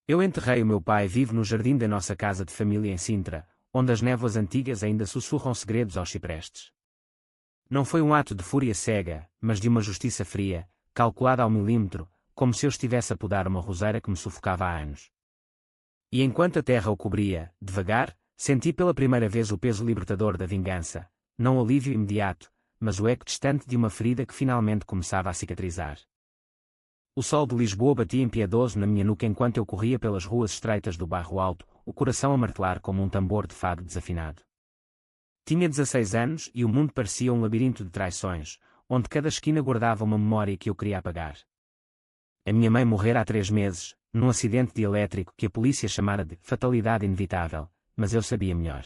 Eu enterrei o meu pai vivo no jardim da nossa casa de família em Sintra, onde as névoas antigas ainda sussurram segredos aos ciprestes. Não foi um ato de fúria cega, mas de uma justiça fria, calculada ao milímetro, como se eu estivesse a podar uma roseira que me sufocava há anos. E enquanto a terra o cobria, devagar, senti pela primeira vez o peso libertador da vingança, não o alívio imediato, mas o eco distante de uma ferida que finalmente começava a cicatrizar. O sol de Lisboa batia impiedoso na minha nuca enquanto eu corria pelas ruas estreitas do bairro Alto, o coração a martelar como um tambor de fado desafinado. Tinha 16 anos e o mundo parecia um labirinto de traições, onde cada esquina guardava uma memória que eu queria apagar. A minha mãe morrera há 3 meses, num acidente de elétrico que a polícia chamara de fatalidade inevitável, mas eu sabia melhor.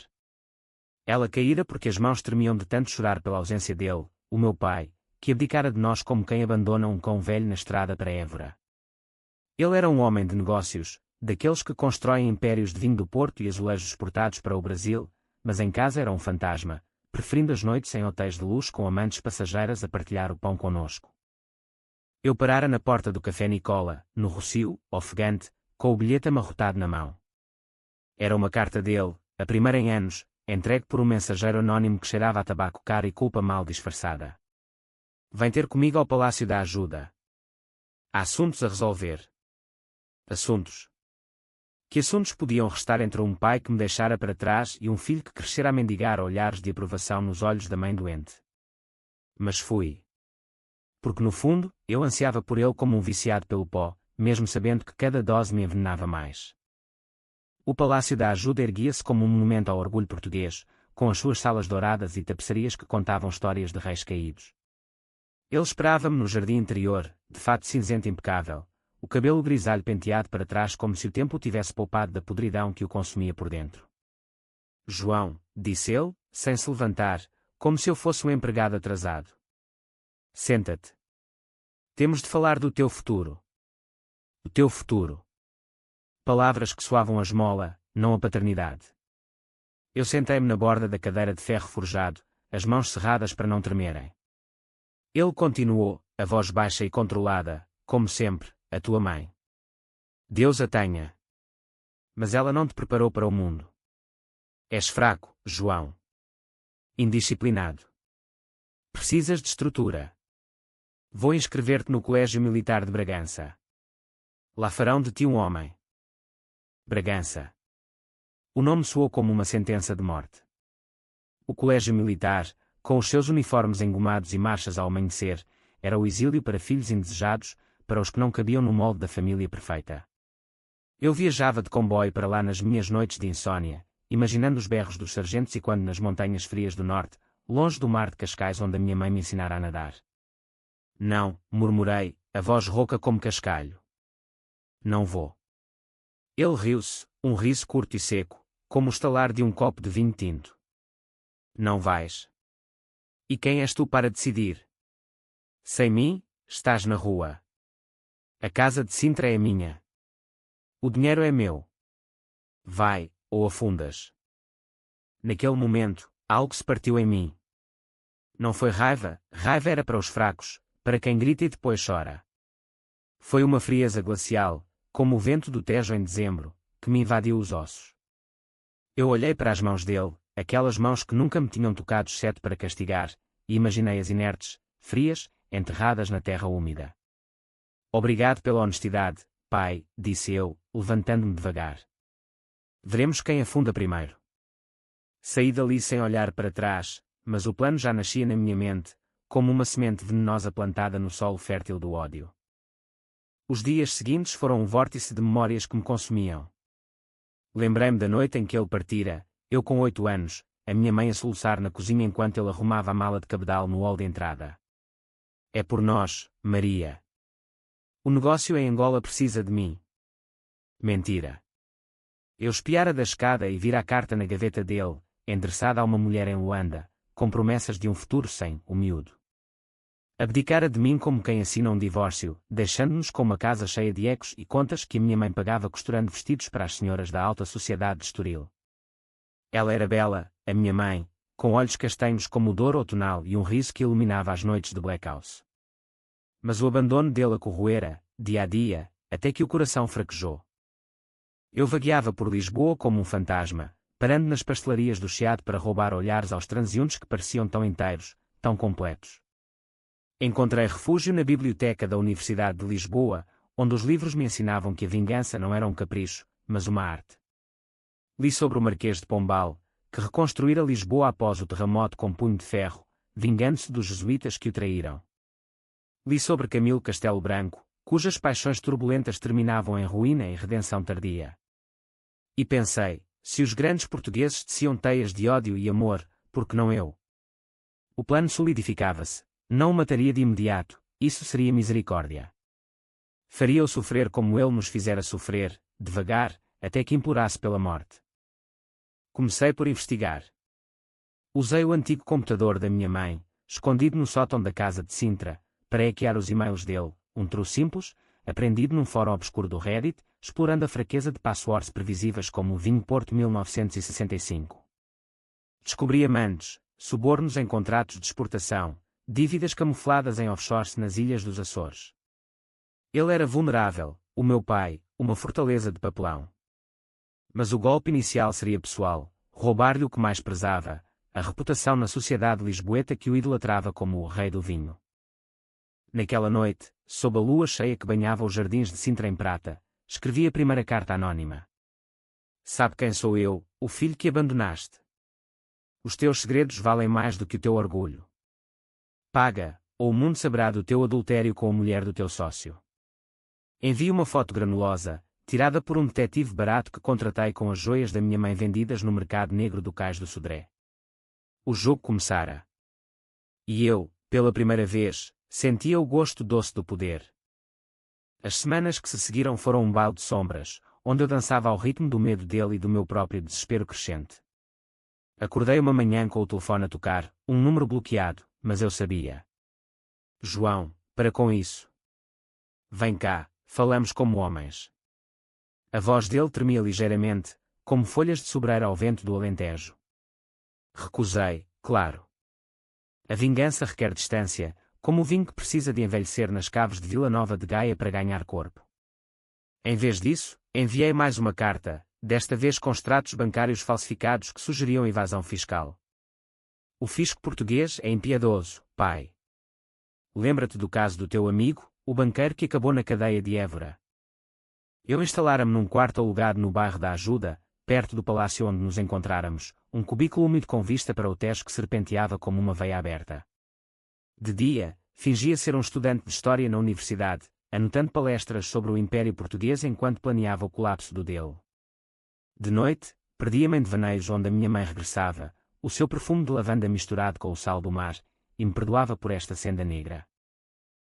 Ela caíra porque as mãos tremiam de tanto chorar pela ausência dele, o meu pai, que abdicara de nós como quem abandona um cão velho na estrada para Évora. Ele era um homem de negócios, daqueles que constroem impérios de vinho do Porto e azulejos exportados para o Brasil, mas em casa era um fantasma, preferindo as noites em hotéis de luxo com amantes passageiras a partilhar o pão conosco. Eu parara na porta do Café Nicola, no Rossio, ofegante, com o bilhete amarrotado na mão. Era uma carta dele, a primeira em anos, entregue por um mensageiro anónimo que cheirava a tabaco caro e culpa mal disfarçada. Vem ter comigo ao Palácio da Ajuda. Há assuntos a resolver. Assuntos. Que assuntos podiam restar entre um pai que me deixara para trás e um filho que crescera a mendigar olhares de aprovação nos olhos da mãe doente? Mas fui. Porque no fundo, eu ansiava por ele como um viciado pelo pó, mesmo sabendo que cada dose me envenenava mais. O Palácio da Ajuda erguia-se como um monumento ao orgulho português, com as suas salas douradas e tapeçarias que contavam histórias de reis caídos. Ele esperava-me no jardim interior, de fato cinzento impecável, o cabelo grisalho penteado para trás como se o tempo o tivesse poupado da podridão que o consumia por dentro. João, disse ele, sem se levantar, como se eu fosse um empregado atrasado. Senta-te. Temos de falar do teu futuro. O teu futuro. Palavras que soavam a esmola, não a paternidade. Eu sentei-me na borda da cadeira de ferro forjado, as mãos cerradas para não tremerem. Ele continuou, a voz baixa e controlada, como sempre, a tua mãe. Deus a tenha. Mas ela não te preparou para o mundo. És fraco, João. Indisciplinado. Precisas de estrutura. Vou inscrever-te no Colégio Militar de Bragança. Lá farão de ti um homem. Bragança. O nome soou como uma sentença de morte. O Colégio Militar, com os seus uniformes engomados e marchas ao amanhecer, era o exílio para filhos indesejados, para os que não cabiam no molde da família perfeita. Eu viajava de comboio para lá nas minhas noites de insônia, imaginando os berros dos sargentos e quando nas montanhas frias do norte, longe do mar de Cascais onde a minha mãe me ensinara a nadar. Não, murmurei, a voz rouca como cascalho. Não vou. Ele riu-se, um riso curto e seco, como o estalar de um copo de vinho tinto. Não vais. E quem és tu para decidir? Sem mim, estás na rua. A casa de Sintra é minha. O dinheiro é meu. Vai, ou afundas. Naquele momento, algo se partiu em mim. Não foi raiva, raiva era para os fracos, para quem grita e depois chora. Foi uma frieza glacial, como o vento do Tejo em dezembro, que me invadiu os ossos. Eu olhei para as mãos dele, aquelas mãos que nunca me tinham tocado exceto para castigar, e imaginei-as inertes, frias, enterradas na terra úmida. Obrigado pela honestidade, pai, disse eu, levantando-me devagar. Veremos quem afunda primeiro. Saí dali sem olhar para trás, mas o plano já nascia na minha mente, como uma semente venenosa plantada no solo fértil do ódio. Os dias seguintes foram um vórtice de memórias que me consumiam. Lembrei-me da noite em que ele partira, eu com 8 anos, a minha mãe a soluçar na cozinha enquanto ele arrumava a mala de cabedal no hall de entrada. É por nós, Maria. O negócio em Angola precisa de mim. Mentira. Eu espiara da escada e vira a carta na gaveta dele, endereçada a uma mulher em Luanda, com promessas de um futuro sem o miúdo. Abdicara de mim como quem assina um divórcio, deixando-nos com uma casa cheia de ecos e contas que a minha mãe pagava costurando vestidos para as senhoras da alta sociedade de Estoril. Ela era bela, a minha mãe, com olhos castanhos como o douro outonal e um riso que iluminava as noites de Black House. Mas o abandono dele a corroera, dia a dia, até que o coração fraquejou. Eu vagueava por Lisboa como um fantasma, parando nas pastelarias do Chiado para roubar olhares aos transeuntes que pareciam tão inteiros, tão completos. Encontrei refúgio na biblioteca da Universidade de Lisboa, onde os livros me ensinavam que a vingança não era um capricho, mas uma arte. Li sobre o Marquês de Pombal, que reconstruíra Lisboa após o terremoto com punho de ferro, vingando-se dos jesuítas que o traíram. Li sobre Camilo Castelo Branco, cujas paixões turbulentas terminavam em ruína e redenção tardia. E pensei, se os grandes portugueses teciam teias de ódio e amor, por que não eu? O plano solidificava-se. Não o mataria de imediato, isso seria misericórdia. Faria-o sofrer como ele nos fizera sofrer, devagar, até que implorasse pela morte. Comecei por investigar. Usei o antigo computador da minha mãe, escondido no sótão da casa de Sintra, para hackear os e-mails dele, um truque simples, aprendido num fórum obscuro do Reddit, explorando a fraqueza de passwords previsíveis como o Vinho Porto 1965. Descobri amantes, subornos em contratos de exportação, dívidas camufladas em offshores nas ilhas dos Açores. Ele era vulnerável, o meu pai, uma fortaleza de papelão. Mas o golpe inicial seria pessoal, roubar-lhe o que mais prezava, a reputação na sociedade lisboeta que o idolatrava como o rei do vinho. Naquela noite, sob a lua cheia que banhava os jardins de Sintra em prata, escrevi a primeira carta anônima. Sabe quem sou eu, o filho que abandonaste? Os teus segredos valem mais do que o teu orgulho. Paga, ou o mundo saberá do teu adultério com a mulher do teu sócio. Envie uma foto granulosa, tirada por um detetive barato que contratei com as joias da minha mãe vendidas no mercado negro do Cais do Sodré. O jogo começara. E eu, pela primeira vez, sentia o gosto doce do poder. As semanas que se seguiram foram um baile de sombras, onde eu dançava ao ritmo do medo dele e do meu próprio desespero crescente. Acordei uma manhã com o telefone a tocar, um número bloqueado, mas eu sabia. João, para com isso. Vem cá, falamos como homens. A voz dele tremia ligeiramente, como folhas de sobreira ao vento do Alentejo. Recusei, claro. A vingança requer distância, como o vinho que precisa de envelhecer nas caves de Vila Nova de Gaia para ganhar corpo. Em vez disso, enviei mais uma carta, desta vez com extratos bancários falsificados que sugeriam evasão fiscal. O fisco português é impiedoso, pai. Lembra-te do caso do teu amigo, o banqueiro que acabou na cadeia de Évora. Eu instalara-me num quarto alugado no bairro da Ajuda, perto do palácio onde nos encontráramos, um cubículo úmido com vista para o Tejo que serpenteava como uma veia aberta. De dia, fingia ser um estudante de História na universidade, anotando palestras sobre o Império Português enquanto planeava o colapso do dele. De noite, perdia-me em devaneios onde a minha mãe regressava, o seu perfume de lavanda misturado com o sal do mar, e me perdoava por esta senda negra.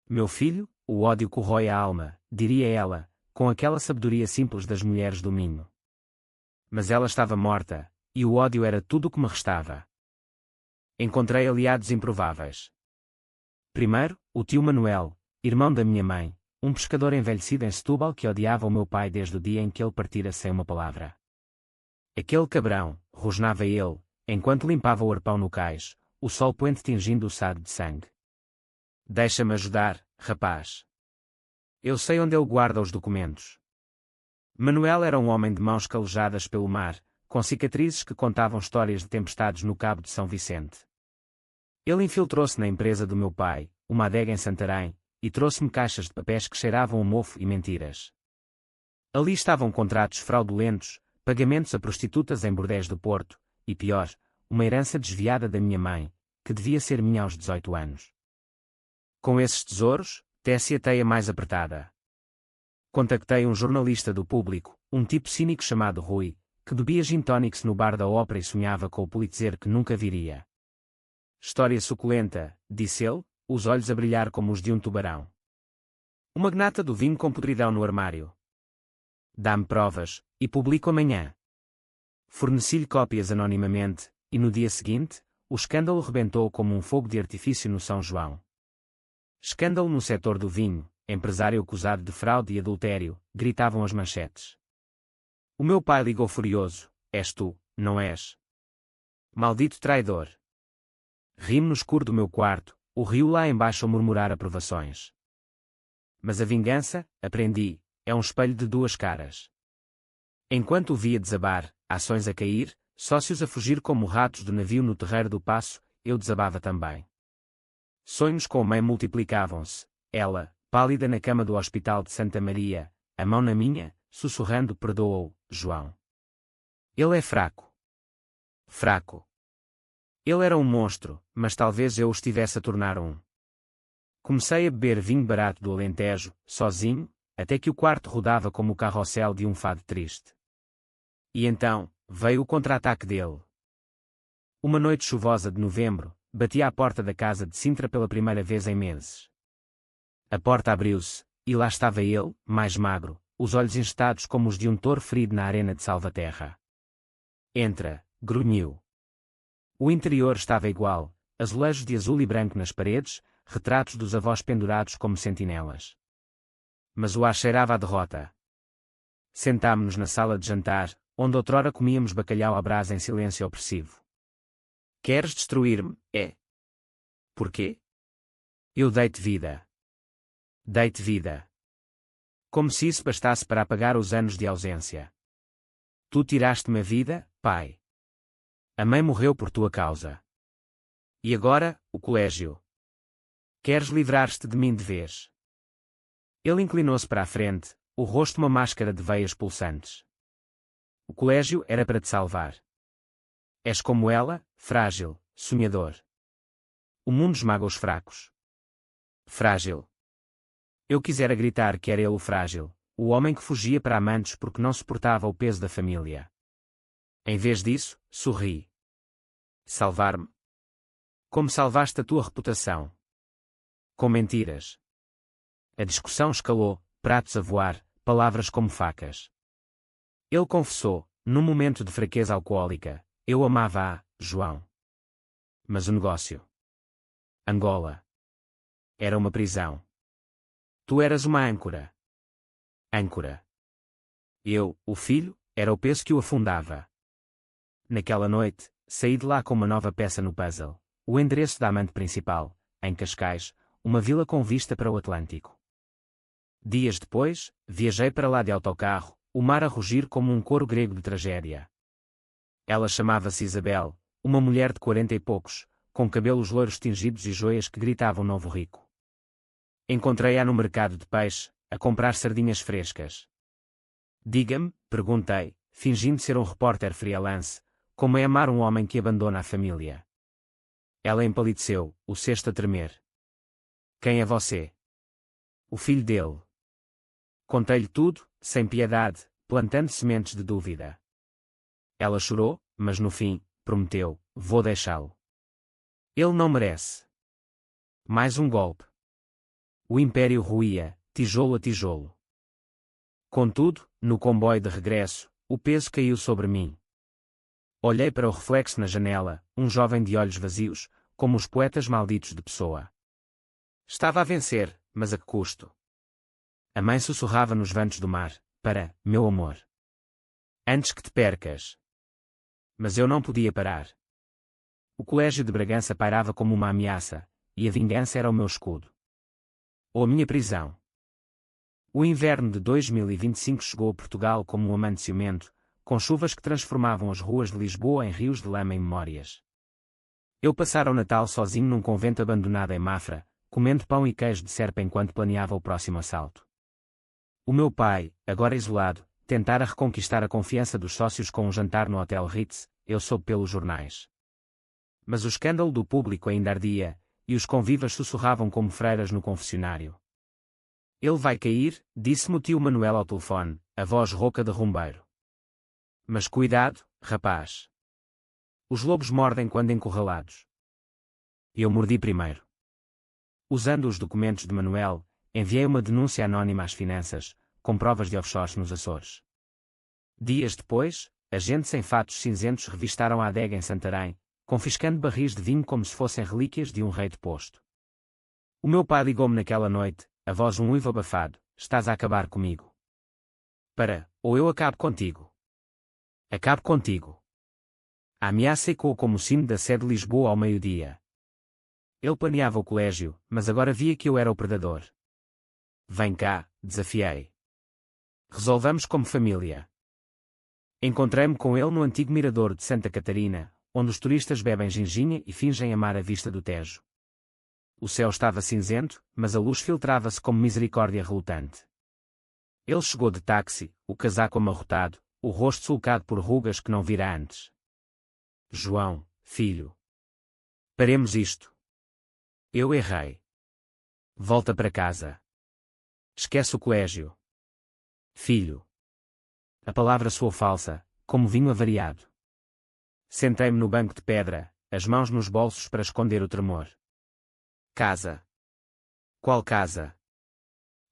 Meu filho, o ódio corrói a alma, diria ela, com aquela sabedoria simples das mulheres do Minho. Mas ela estava morta, e o ódio era tudo o que me restava. Encontrei aliados improváveis. Primeiro, o tio Manuel, irmão da minha mãe, um pescador envelhecido em Setúbal que odiava o meu pai desde o dia em que ele partira sem uma palavra. Aquele cabrão, rosnava ele, enquanto limpava o arpão no cais, o sol poente tingindo o sado de sangue. Deixa-me ajudar, rapaz. Eu sei onde ele guarda os documentos. Manuel era um homem de mãos calejadas pelo mar, com cicatrizes que contavam histórias de tempestades no Cabo de São Vicente. Ele infiltrou-se na empresa do meu pai, uma adega em Santarém, e trouxe-me caixas de papéis que cheiravam a mofo e mentiras. Ali estavam contratos fraudulentos, pagamentos a prostitutas em bordéis do Porto, e pior, uma herança desviada da minha mãe, que devia ser minha aos 18 anos. Com esses tesouros, tece a teia mais apertada. Contactei um jornalista do Público, um tipo cínico chamado Rui, que bebia gin tonics no bar da ópera e sonhava com o Pulitzer que nunca viria. História suculenta, disse ele, os olhos a brilhar como os de um tubarão. O magnata do vinho com podridão no armário. Dá-me provas, e publico amanhã. Forneci-lhe cópias anonimamente, e no dia seguinte, o escândalo rebentou como um fogo de artifício no São João. Escândalo no setor do vinho, empresário acusado de fraude e adultério, gritavam as manchetes. O meu pai ligou furioso, és tu, não és? Maldito traidor. Ri-me no escuro do meu quarto, o rio lá embaixo a murmurar aprovações. Mas a vingança, aprendi, é um espelho de duas caras. Enquanto o via desabar, ações a cair, sócios a fugir como ratos do navio no terreiro do Paço, eu desabava também. Sonhos com a mãe multiplicavam-se, ela, pálida na cama do Hospital de Santa Maria, a mão na minha, sussurrando: perdoa-o, João. Ele é fraco. Fraco. Ele era um monstro, mas talvez eu o estivesse a tornar um. Comecei a beber vinho barato do Alentejo, sozinho, até que o quarto rodava como o carrossel de um fado triste. E então, veio o contra-ataque dele. Uma noite chuvosa de novembro, bati à porta da casa de Sintra pela primeira vez em meses. A porta abriu-se, e lá estava ele, mais magro, os olhos enchetados como os de um touro ferido na arena de Salvaterra. Entra, grunhiu. O interior estava igual, azulejos de azul e branco nas paredes, retratos dos avós pendurados como sentinelas. Mas o ar cheirava a derrota. Sentámo-nos na sala de jantar, onde outrora comíamos bacalhau à brasa em silêncio opressivo. Queres destruir-me, é? Porquê? Eu dei-te vida. Dei-te vida. Como se isso bastasse para apagar os anos de ausência. Tu tiraste-me a vida, pai. A mãe morreu por tua causa. E agora, o colégio. Queres livrar-te de mim de vez? Ele inclinou-se para a frente, o rosto uma máscara de veias pulsantes. O colégio era para te salvar. És como ela, frágil, sonhador. O mundo esmaga os fracos. Frágil. Eu quisera gritar que era ele o frágil, o homem que fugia para amantes porque não suportava o peso da família. Em vez disso, sorri. Salvar-me? Como salvaste a tua reputação? Com mentiras. A discussão escalou, pratos a voar, palavras como facas. Ele confessou, num momento de fraqueza alcoólica: eu amava-a, João. Mas o negócio. Angola. Era uma prisão. Tu eras uma âncora. Âncora. Eu, o filho, era o peso que o afundava. Naquela noite, saí de lá com uma nova peça no puzzle, o endereço da amante principal, em Cascais, uma vila com vista para o Atlântico. Dias depois, viajei para lá de autocarro, o mar a rugir como um coro grego de tragédia. Ela chamava-se Isabel, uma mulher de 40 e poucos, com cabelos loiros tingidos e joias que gritavam novo rico. Encontrei-a no mercado de peixe, a comprar sardinhas frescas. Diga-me, perguntei, fingindo ser um repórter freelance, como é amar um homem que abandona a família. Ela empalideceu, o cesto a tremer. Quem é você? O filho dele. Contei-lhe tudo, sem piedade, plantando sementes de dúvida. Ela chorou, mas no fim, prometeu: vou deixá-lo. Ele não merece. Mais um golpe. O império ruía, tijolo a tijolo. Contudo, no comboio de regresso, o peso caiu sobre mim. Olhei para o reflexo na janela, um jovem de olhos vazios, como os poetas malditos de Pessoa. Estava a vencer, mas a que custo? A mãe sussurrava nos ventos do mar: para, meu amor. Antes que te percas. Mas eu não podia parar. O colégio de Bragança pairava como uma ameaça, e a vingança era o meu escudo. Ou a minha prisão. O inverno de 2025 chegou a Portugal como um amante ciumento, com chuvas que transformavam as ruas de Lisboa em rios de lama e memórias. Eu passara o Natal sozinho num convento abandonado em Mafra, comendo pão e queijo de serpa enquanto planeava o próximo assalto. O meu pai, agora isolado, tentara reconquistar a confiança dos sócios com um jantar no Hotel Ritz, eu soube pelos jornais. Mas o escândalo do público ainda ardia, e os convivas sussurravam como freiras no confessionário. Ele vai cair, disse-me o tio Manuel ao telefone, a voz rouca de rumbeiro. Mas cuidado, rapaz. Os lobos mordem quando encurralados. Eu mordi primeiro. Usando os documentos de Manuel, enviei uma denúncia anónima às finanças, com provas de offshores nos Açores. Dias depois, agentes em fatos cinzentos revistaram a adega em Santarém, confiscando barris de vinho como se fossem relíquias de um rei deposto. O meu pai ligou-me naquela noite, a voz um uivo abafado: estás a acabar comigo. Para, ou eu acabo contigo. Acabo contigo. A ameaça ecoou como o sino da sede de Lisboa ao meio-dia. Ele planeava o colégio, mas agora via que eu era o predador. Vem cá, desafiei. Resolvamos como família. Encontrei-me com ele no antigo mirador de Santa Catarina, onde os turistas bebem ginginha e fingem amar a vista do Tejo. O céu estava cinzento, mas a luz filtrava-se como misericórdia relutante. Ele chegou de táxi, o casaco amarrotado, o rosto sulcado por rugas que não vira antes. João, filho. Paremos isto. Eu errei. Volta para casa. Esquece o colégio. Filho. A palavra soou falsa, como vinho avariado. Sentei-me no banco de pedra, as mãos nos bolsos para esconder o tremor. Casa. Qual casa?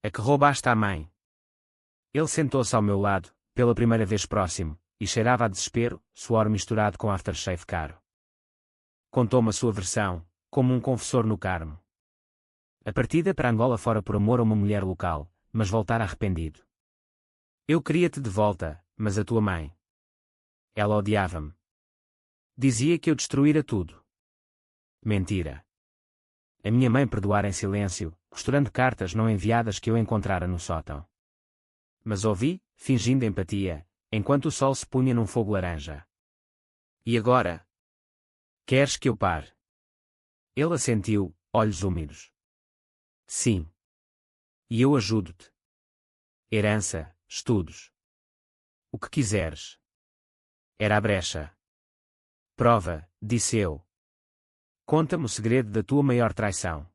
A que roubaste à mãe? Ele sentou-se ao meu lado, pela primeira vez próximo, e cheirava a desespero, suor misturado com aftershave caro. Contou-me a sua versão, como um confessor no Carmo. A partida para Angola fora por amor a uma mulher local, mas voltar arrependido. Eu queria-te de volta, mas a tua mãe. Ela odiava-me. Dizia que eu destruíra tudo. Mentira. A minha mãe perdoara em silêncio, costurando cartas não enviadas que eu encontrara no sótão. Mas ouvi, fingindo empatia, enquanto o sol se punha num fogo laranja. E agora? Queres que eu pare? Ele assentiu, olhos úmidos. Sim. E eu ajudo-te. Herança, estudos. O que quiseres. Era a brecha. Prova, disse eu. Conta-me o segredo da tua maior traição.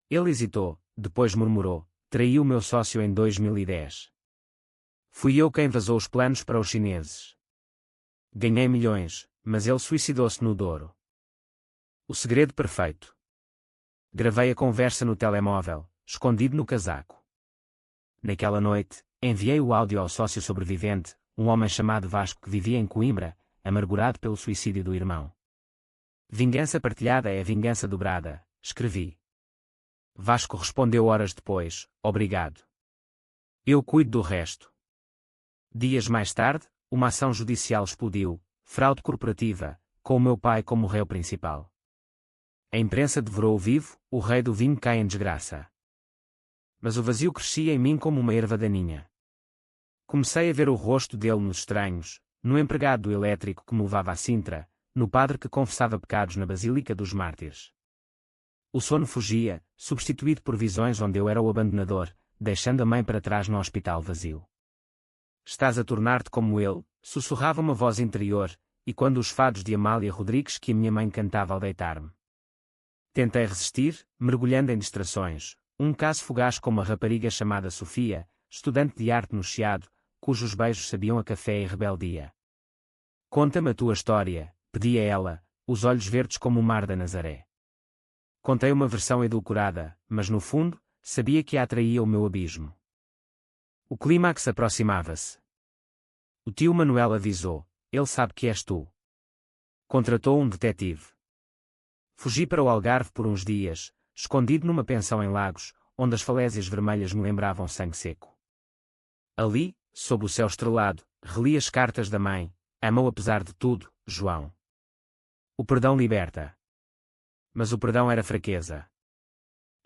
Ele hesitou, depois murmurou, traí o meu sócio em 2010. Fui eu quem vazou os planos para os chineses. Ganhei milhões, mas ele suicidou-se no Douro. O segredo perfeito. Gravei a conversa no telemóvel, escondido no casaco. Naquela noite, enviei o áudio ao sócio sobrevivente, um homem chamado Vasco que vivia em Coimbra, amargurado pelo suicídio do irmão. Vingança partilhada é vingança dobrada, escrevi. Vasco respondeu horas depois, obrigado. Eu cuido do resto. Dias mais tarde, uma ação judicial explodiu, fraude corporativa, com o meu pai como réu principal. A imprensa devorou-o vivo, o rei do vinho cai em desgraça. Mas o vazio crescia em mim como uma erva daninha. Comecei a ver o rosto dele nos estranhos, no empregado do elétrico que me levava a Sintra, no padre que confessava pecados na Basílica dos Mártires. O sono fugia, substituído por visões onde eu era o abandonador, deixando a mãe para trás no hospital vazio. Estás a tornar-te como ele, sussurrava uma voz interior, e quando os fados de Amália Rodrigues que a minha mãe cantava ao deitar-me. Tentei resistir, mergulhando em distrações, um caso fugaz com uma rapariga chamada Sofia, estudante de arte no Chiado, cujos beijos sabiam a café e rebeldia. Conta-me a tua história, pedia ela, os olhos verdes como o mar da Nazaré. Contei uma versão edulcorada, mas no fundo, sabia que a atraía o meu abismo. O clímax aproximava-se. O tio Manuel avisou, ele sabe que és tu. Contratou um detetive. Fugi para o Algarve por uns dias, escondido numa pensão em Lagos, onde as falésias vermelhas me lembravam sangue seco. Ali, sob o céu estrelado, reli as cartas da mãe, ama-o apesar de tudo, João. O perdão liberta. Mas o perdão era fraqueza.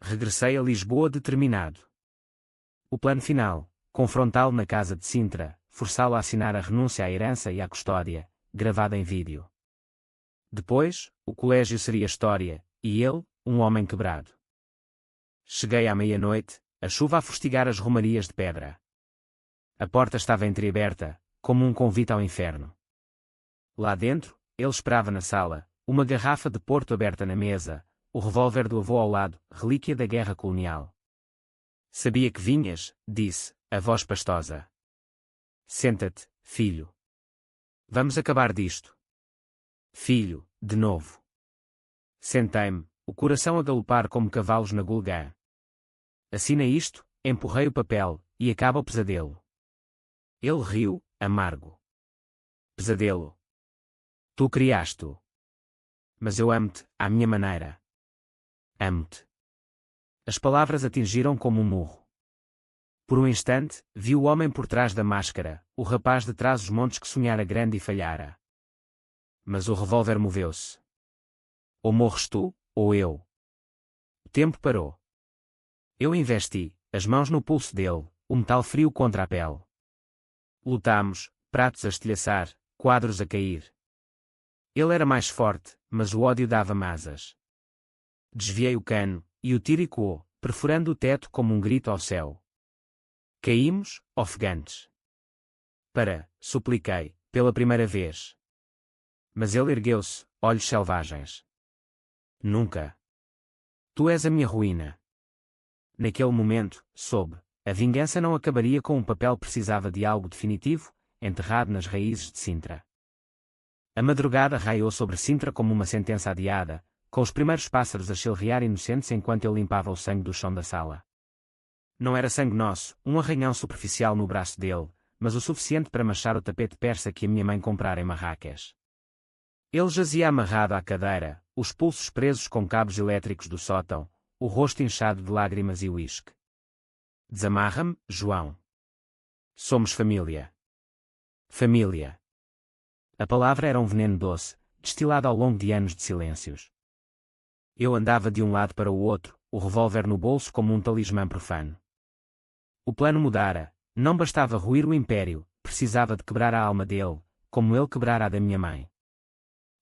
Regressei a Lisboa determinado. O plano final, confrontá-lo na casa de Sintra, forçá-lo a assinar a renúncia à herança e à custódia, gravada em vídeo. Depois, o colégio seria história, e ele, um homem quebrado. Cheguei à meia-noite, a chuva a fustigar as romarias de pedra. A porta estava entreaberta, como um convite ao inferno. Lá dentro, ele esperava na sala, uma garrafa de Porto aberta na mesa, o revólver do avô ao lado, relíquia da guerra colonial. Sabia que vinhas, disse, a voz pastosa. Senta-te, filho. Vamos acabar disto. Filho, de novo. Sentei-me, o coração a galopar como cavalos na Gulgã. Assina isto, empurrei o papel, e acaba o pesadelo. Ele riu, amargo. Pesadelo. Tu criaste-o. Mas eu amo-te, à minha maneira. Amo-te. As palavras atingiram como um murro. Por um instante, vi o homem por trás da máscara, o rapaz de trás os montes que sonhara grande e falhara. Mas o revólver moveu-se. Ou morres tu, ou eu. O tempo parou. Eu investi, as mãos no pulso dele, o metal frio contra a pele. Lutámos, pratos a estilhaçar, quadros a cair. Ele era mais forte, mas o ódio dava-me asas. Desviei o cano, e o tiro ecoou, perfurando o teto como um grito ao céu. Caímos, ofegantes. Supliquei, pela primeira vez. Mas ele ergueu-se, olhos selvagens. Nunca. Tu és a minha ruína. Naquele momento, soube, a vingança não acabaria com um papel, precisava de algo definitivo, enterrado nas raízes de Sintra. A madrugada raiou sobre Sintra como uma sentença adiada, com os primeiros pássaros a chilrear inocentes enquanto eu limpava o sangue do chão da sala. Não era sangue nosso, um arranhão superficial no braço dele, mas o suficiente para manchar o tapete persa que a minha mãe comprara em Marrakech. Ele jazia amarrado à cadeira, os pulsos presos com cabos elétricos do sótão, o rosto inchado de lágrimas e uísque. Desamarra-me, João. Somos família. Família. A palavra era um veneno doce, destilado ao longo de anos de silêncios. Eu andava de um lado para o outro, o revólver no bolso como um talismã profano. O plano mudara, não bastava ruir o império, precisava de quebrar a alma dele, como ele quebrara a da minha mãe.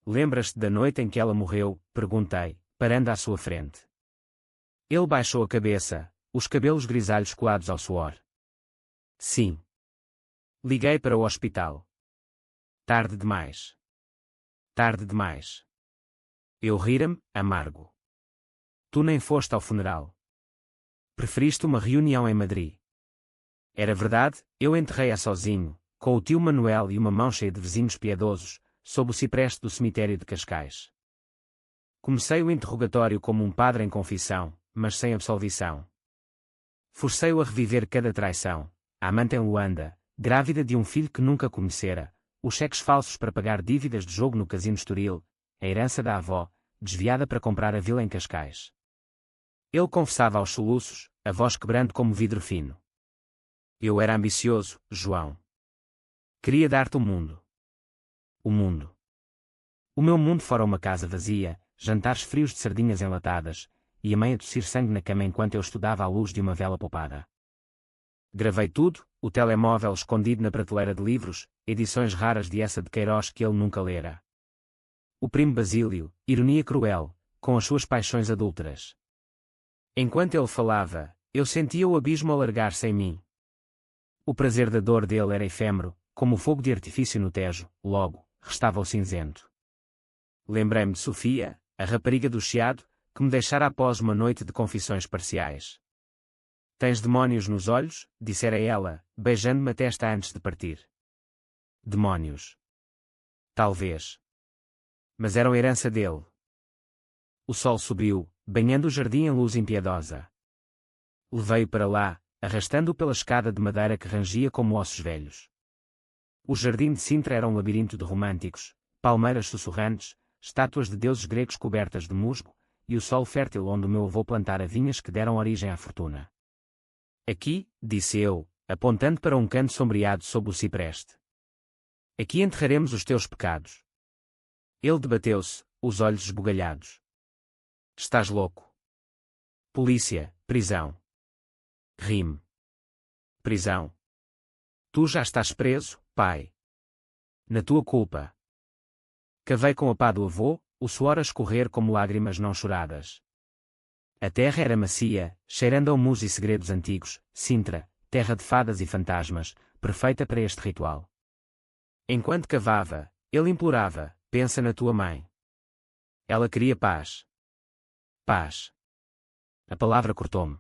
Lembras-te da noite em que ela morreu? Perguntei, parando à sua frente. Ele baixou a cabeça, os cabelos grisalhos colados ao suor. Sim. Liguei para o hospital. Tarde demais. Tarde demais. Eu rira-me, amargo. Tu nem foste ao funeral. Preferiste uma reunião em Madrid. Era verdade, eu enterrei-a sozinho, com o tio Manuel e uma mão cheia de vizinhos piedosos, sob o cipreste do cemitério de Cascais. Comecei o interrogatório como um padre em confissão, mas sem absolvição. Forcei-o a reviver cada traição, a amante em Luanda, grávida de um filho que nunca conhecera, os cheques falsos para pagar dívidas de jogo no Casino Estoril, a herança da avó, desviada para comprar a vila em Cascais. Ele confessava aos soluços, a voz quebrando como vidro fino. Eu era ambicioso, João. Queria dar-te o mundo. O mundo. O meu mundo fora uma casa vazia, jantares frios de sardinhas enlatadas, e a mãe a tossir sangue na cama enquanto eu estudava à luz de uma vela poupada. Gravei tudo, o telemóvel escondido na prateleira de livros, edições raras de essa de Queiroz que ele nunca lera. O primo Basílio, ironia cruel, com as suas paixões adúlteras. Enquanto ele falava, eu sentia o abismo alargar-se em mim. O prazer da dor dele era efêmero, como o fogo de artifício no Tejo, logo, restava o cinzento. Lembrei-me de Sofia, a rapariga do Chiado, que me deixara após uma noite de confissões parciais. Tens demónios nos olhos? Dissera ela, beijando-me a testa antes de partir. Demónios. Talvez. Mas eram herança dele. O sol subiu, banhando o jardim em luz impiedosa. Levei-o para lá, arrastando-o pela escada de madeira que rangia como ossos velhos. O jardim de Sintra era um labirinto de românticos, palmeiras sussurrantes, estátuas de deuses gregos cobertas de musgo, e o solo fértil onde o meu avô plantara vinhas que deram origem à fortuna. Aqui, disse eu, apontando para um canto sombreado sob o cipreste. Aqui enterraremos os teus pecados. Ele debateu-se, os olhos esbugalhados. Estás louco. Polícia, prisão. Rime. Prisão. Tu já estás preso, pai. Na tua culpa. Cavei com a pá do avô, o suor a escorrer como lágrimas não choradas. A terra era macia, cheirando a humus e segredos antigos, Sintra, terra de fadas e fantasmas, perfeita para este ritual. Enquanto cavava, ele implorava, pensa na tua mãe. Ela queria paz. Paz. A palavra cortou-me.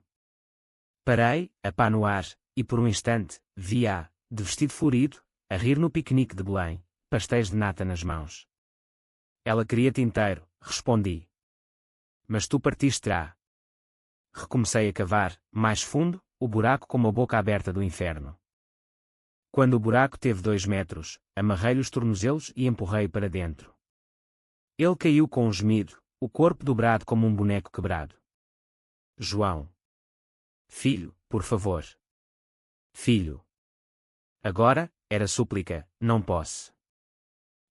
Parei, a pá no ar, e por um instante, vi-a, de vestido florido, a rir no piquenique de Belém, pastéis de nata nas mãos. Ela queria-te inteiro, respondi. Mas tu partiste-á. Recomecei a cavar, mais fundo, o buraco como a boca aberta do inferno. Quando o buraco teve 2 metros, amarrei-lhe os tornozelos e empurrei para dentro. Ele caiu com um gemido, o corpo dobrado como um boneco quebrado. João. Filho, por favor. Filho. Agora, era súplica, não posso.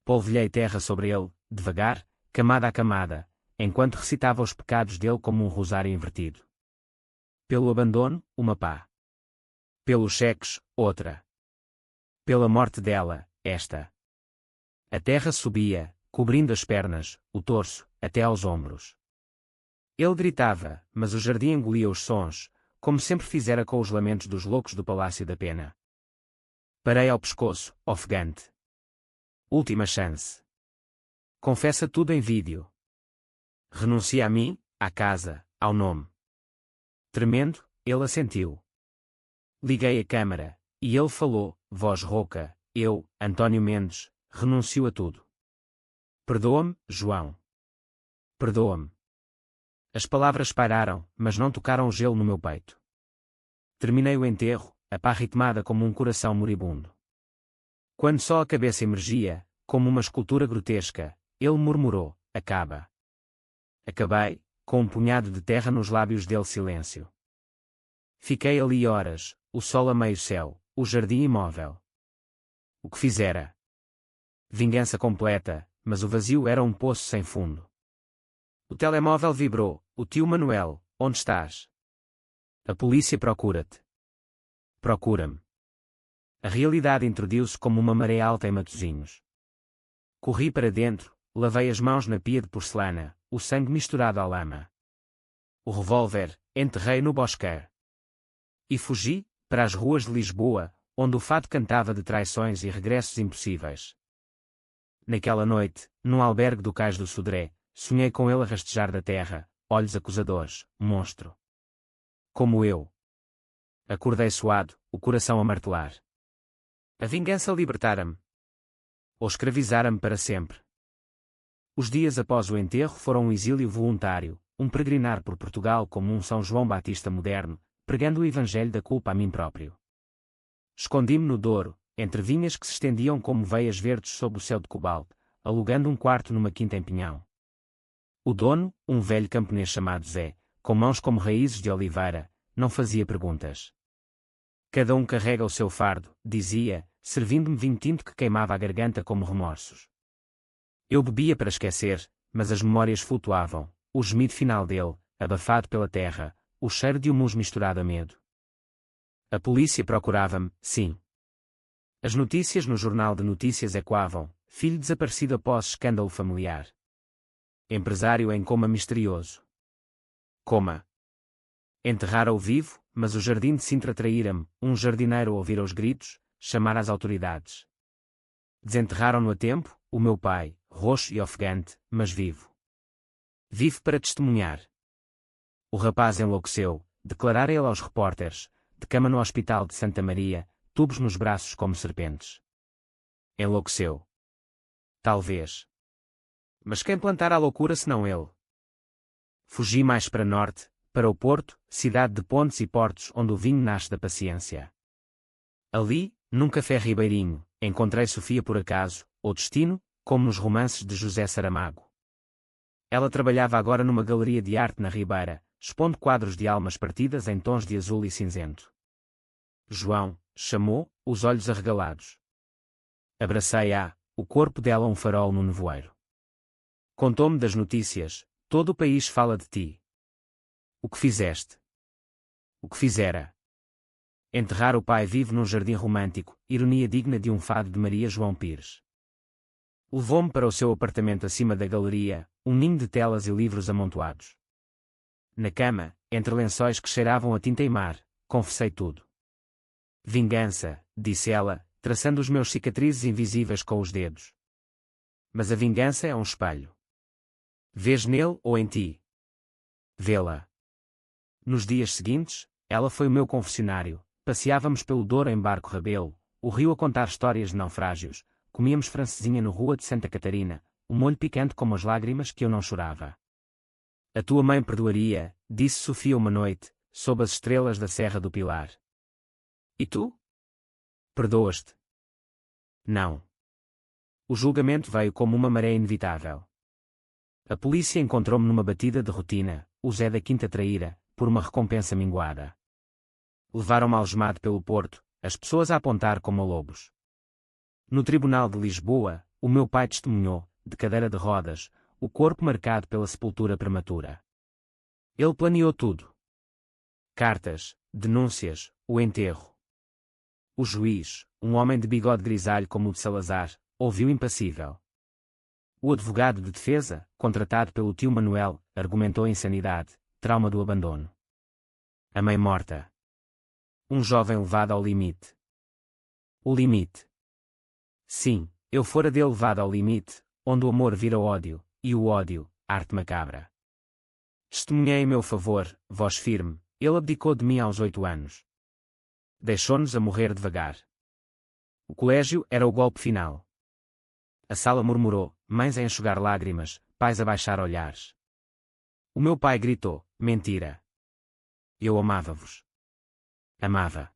Polvilhei terra sobre ele, devagar, camada a camada, enquanto recitava os pecados dele como um rosário invertido. Pelo abandono, uma pá. Pelos cheques, outra. Pela morte dela, esta. A terra subia, cobrindo as pernas, o torso, até aos ombros. Ele gritava, mas o jardim engolia os sons, como sempre fizera com os lamentos dos loucos do Palácio da Pena. Parei ao pescoço, ofegante. Última chance. Confessa tudo em vídeo. Renuncia a mim, à casa, ao nome. Tremendo, ele assentiu. Liguei a câmara, e ele falou, voz rouca, eu, António Mendes, renuncio a tudo. Perdoa-me, João. Perdoa-me. As palavras pairaram, mas não tocaram o gelo no meu peito. Terminei o enterro, a pá ritmada como um coração moribundo. Quando só a cabeça emergia, como uma escultura grotesca, ele murmurou, acaba. Acabei, com um punhado de terra nos lábios dele silêncio. Fiquei ali horas, o sol a meio céu, o jardim imóvel. O que fizera? Vingança completa, mas o vazio era um poço sem fundo. O telemóvel vibrou, o tio Manuel, onde estás? A polícia procura-te. Procura-me. A realidade introduziu-se como uma maré alta em Matosinhos. Corri para dentro, lavei as mãos na pia de porcelana, o sangue misturado à lama. O revólver, enterrei no bosque. E fugi, para as ruas de Lisboa, onde o fado cantava de traições e regressos impossíveis. Naquela noite, num albergue do Cais do Sodré, sonhei com ele a rastejar da terra, olhos acusadores, monstro. Como eu. Acordei suado, o coração a martelar. A vingança libertara-me. Ou escravizara-me para sempre. Os dias após o enterro foram um exílio voluntário, um peregrinar por Portugal como um São João Batista moderno, pregando o evangelho da culpa a mim próprio. Escondi-me no Douro, entre vinhas que se estendiam como veias verdes sob o céu de cobalto, alugando um quarto numa quinta em Pinhão. O dono, um velho camponês chamado Zé, com mãos como raízes de oliveira, não fazia perguntas. Cada um carrega o seu fardo, dizia, servindo-me vinho tinto que queimava a garganta como remorsos. Eu bebia para esquecer, mas as memórias flutuavam, o gemido final dele, abafado pela terra, o cheiro de humus misturado a medo. A polícia procurava-me, sim. As notícias no jornal de notícias ecoavam, filho desaparecido após escândalo familiar. Empresário em coma misterioso. Coma. Enterrara-o vivo, mas o jardim de Sintra traíra-me, um jardineiro ouvira os gritos, chamar às autoridades. Desenterraram-no a tempo, o meu pai, roxo e ofegante, mas vivo. Vivo para testemunhar. O rapaz enlouqueceu, declarara ele aos repórteres, de cama no hospital de Santa Maria, tubos nos braços como serpentes. Enlouqueceu. Talvez. Mas quem plantara a loucura senão ele? Fugi mais para norte, para o Porto, cidade de pontes e portos onde o vinho nasce da paciência. Ali, num café ribeirinho, encontrei Sofia por acaso, ou destino, como nos romances de José Saramago. Ela trabalhava agora numa galeria de arte na Ribeira, expondo quadros de almas partidas em tons de azul e cinzento. João, chamou, os olhos arregalados. Abracei-a, o corpo dela um farol no nevoeiro. Contou-me das notícias, todo o país fala de ti. O que fizeste? O que fizera? Enterrar o pai vivo num jardim romântico, ironia digna de um fado de Maria João Pires. Levou-me para o seu apartamento acima da galeria, um ninho de telas e livros amontoados. Na cama, entre lençóis que cheiravam a tinta e mar, confessei tudo. Vingança, disse ela, traçando os meus cicatrizes invisíveis com os dedos. Mas a vingança é um espelho. Vês nele ou em ti? Vê-la. Nos dias seguintes, ela foi o meu confessionário, passeávamos pelo Douro em barco rabelo, o rio a contar histórias de naufrágios, comíamos francesinha no Rua de Santa Catarina, o molho picante como as lágrimas que eu não chorava. A tua mãe perdoaria, disse Sofia uma noite, sob as estrelas da Serra do Pilar. E tu? Perdoas-te? Não. O julgamento veio como uma maré inevitável. A polícia encontrou-me numa batida de rotina, o Zé da Quinta traíra, por uma recompensa minguada. Levaram-me algemado pelo Porto, as pessoas a apontar como a lobos. No Tribunal de Lisboa, o meu pai testemunhou, de cadeira de rodas, o corpo marcado pela sepultura prematura. Ele planeou tudo. Cartas, denúncias, o enterro. O juiz, um homem de bigode grisalho como o de Salazar, ouviu impassível. O advogado de defesa, contratado pelo tio Manuel, argumentou insanidade, trauma do abandono. A mãe morta. Um jovem levado ao limite. O limite. Sim, eu fora dele levado ao limite, onde o amor vira ódio, e o ódio, arte macabra. Testemunhei em meu favor, voz firme, ele abdicou de mim aos 8 anos. Deixou-nos a morrer devagar. O colégio era o golpe final. A sala murmurou, mães a enxugar lágrimas, pais a baixar olhares. O meu pai gritou, mentira. Eu amava-vos. Amava.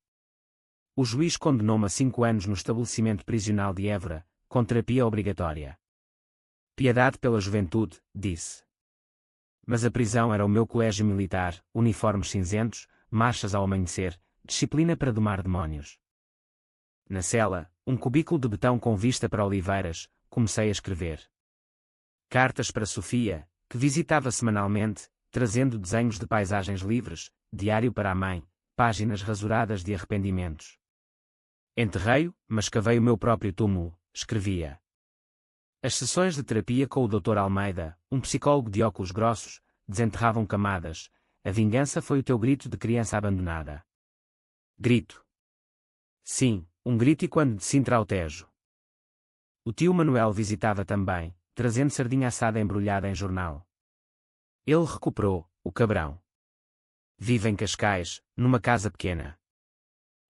O juiz condenou-me a 5 anos no estabelecimento prisional de Évora, com terapia obrigatória. Piedade pela juventude, disse. Mas a prisão era o meu colégio militar, uniformes cinzentos, marchas ao amanhecer, disciplina para domar demónios. Na cela, um cubículo de betão com vista para Oliveiras, comecei a escrever. Cartas para Sofia, que visitava semanalmente, trazendo desenhos de paisagens livres, diário para a mãe, páginas rasuradas de arrependimentos. Enterrei-o, mas cavei o meu próprio túmulo, escrevia. As sessões de terapia com o Dr. Almeida, um psicólogo de óculos grossos, desenterravam camadas. A vingança foi o teu grito de criança abandonada. Grito. Sim, um grito e quando de Sintra ao Tejo. O tio Manuel visitava também, trazendo sardinha assada embrulhada em jornal. Ele recuperou, o cabrão. Vive em Cascais, numa casa pequena.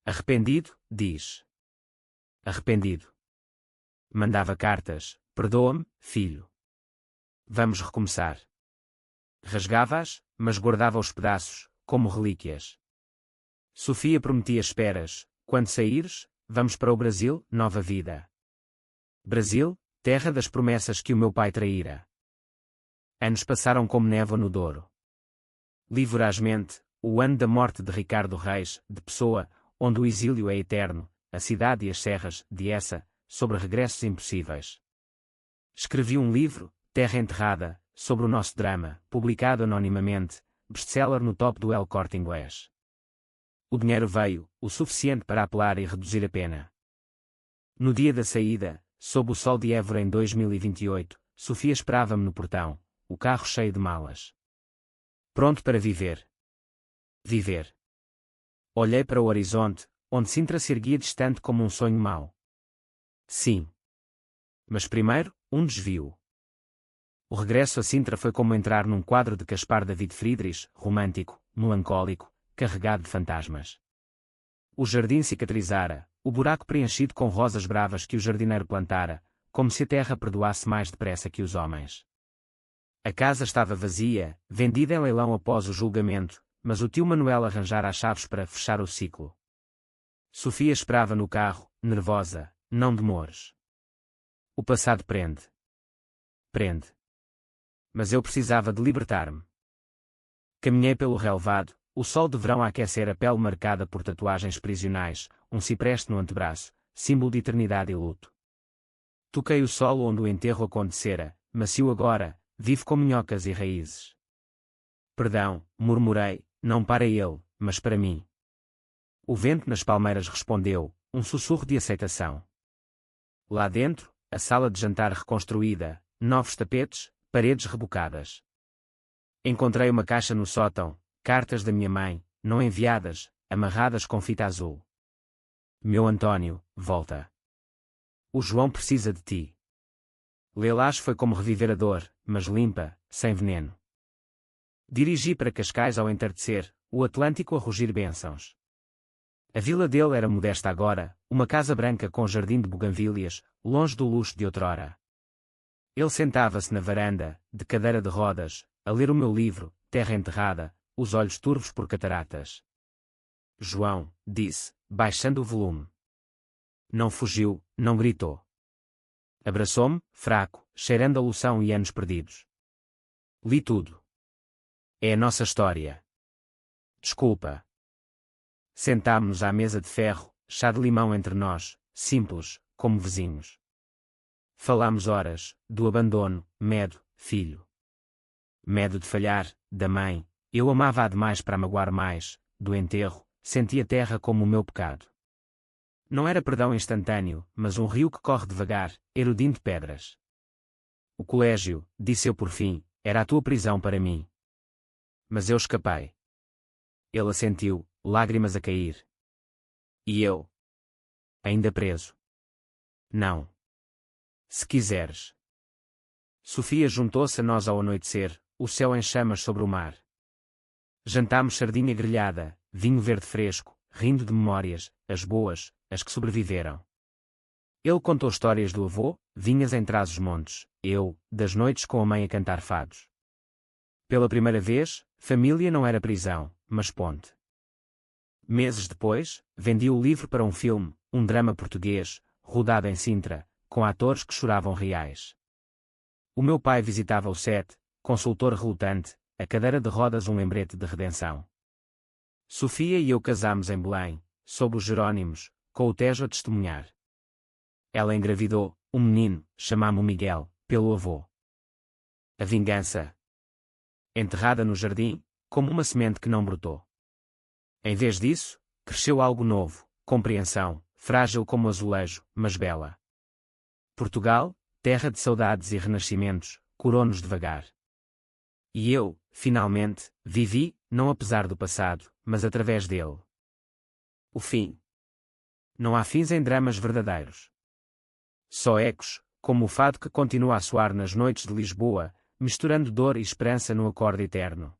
Arrependido, diz. Arrependido. Mandava cartas, perdoa-me, filho. Vamos recomeçar. Rasgava-as, mas guardava os pedaços, como relíquias. Sofia prometia esperas, quando saíres, vamos para o Brasil, nova vida. Brasil, terra das promessas que o meu pai traíra. Anos passaram como névoa no Douro. Li vorazmente, o ano da morte de Ricardo Reis, de Pessoa, onde o exílio é eterno, a cidade e as serras, de Essa, sobre regressos impossíveis. Escrevi um livro, Terra Enterrada, sobre o nosso drama, publicado anonimamente, best-seller no top do El Corte Inglês. O dinheiro veio, o suficiente para apelar e reduzir a pena. No dia da saída, sob o sol de Évora em 2028, Sofia esperava-me no portão, o carro cheio de malas. Pronto para viver. Viver. Olhei para o horizonte, onde Sintra se erguia distante como um sonho mau. Sim. Mas primeiro, um desvio. O regresso a Sintra foi como entrar num quadro de Caspar David Friedrich, romântico, melancólico, carregado de fantasmas. O jardim cicatrizara, o buraco preenchido com rosas bravas que o jardineiro plantara, como se a terra perdoasse mais depressa que os homens. A casa estava vazia, vendida em leilão após o julgamento, mas o tio Manuel arranjara as chaves para fechar o ciclo. Sofia esperava no carro, nervosa, não demores. O passado prende. Prende. Mas eu precisava de libertar-me. Caminhei pelo relvado, o sol de verão a aquecer a pele marcada por tatuagens prisionais, um cipreste no antebraço, símbolo de eternidade e luto. Toquei o solo onde o enterro acontecera, macio agora, vivo com minhocas e raízes. Perdão, murmurei, não para ele, mas para mim. O vento nas palmeiras respondeu, um sussurro de aceitação. Lá dentro, a sala de jantar reconstruída, novos tapetes, paredes rebocadas. Encontrei uma caixa no sótão, cartas da minha mãe, não enviadas, amarradas com fita azul. Meu Antônio, volta. O João precisa de ti. Lê-las foi como reviver a dor, mas limpa, sem veneno. Dirigi para Cascais ao entardecer, o Atlântico a rugir bênçãos. A vila dele era modesta agora, uma casa branca com jardim de buganvílias, longe do luxo de outrora. Ele sentava-se na varanda, de cadeira de rodas, a ler o meu livro, Terra Enterrada, os olhos turvos por cataratas. João, disse, baixando o volume. Não fugiu, não gritou. Abraçou-me, fraco, cheirando a loção e anos perdidos. Li tudo. É a nossa história. Desculpa. Sentámo-nos à mesa de ferro, chá de limão entre nós, simples, como vizinhos. Falámos horas, do abandono, medo, filho. Medo de falhar, da mãe, eu amava-a demais para magoar mais, do enterro, senti a terra como o meu pecado. Não era perdão instantâneo, mas um rio que corre devagar, erudindo pedras. O colégio, disse eu por fim, era a tua prisão para mim. Mas eu escapei. Ele assentiu, lágrimas a cair. E eu? Ainda preso. Não. Se quiseres. Sofia juntou-se a nós ao anoitecer, o céu em chamas sobre o mar. Jantámos sardinha grelhada, vinho verde fresco, rindo de memórias, as boas, as que sobreviveram. Ele contou histórias do avô, vinhas em Trás-os-Montes, eu, das noites com a mãe a cantar fados. Pela primeira vez, família não era prisão, mas ponte. Meses depois, vendi o livro para um filme, um drama português, rodado em Sintra, com atores que choravam reais. O meu pai visitava o set, consultor relutante, a cadeira de rodas um lembrete de redenção. Sofia e eu casámos em Belém, sob os Jerónimos, com o Tejo a testemunhar. Ela engravidou, um menino, chamámo Miguel, pelo avô. A vingança. Enterrada no jardim, como uma semente que não brotou. Em vez disso, cresceu algo novo, compreensão, frágil como azulejo, mas bela. Portugal, terra de saudades e renascimentos, curou-nos devagar. E eu, finalmente, vivi, não apesar do passado, mas através dele. O fim. Não há fins em dramas verdadeiros. Só ecos, como o fado que continua a soar nas noites de Lisboa, misturando dor e esperança no acorde eterno.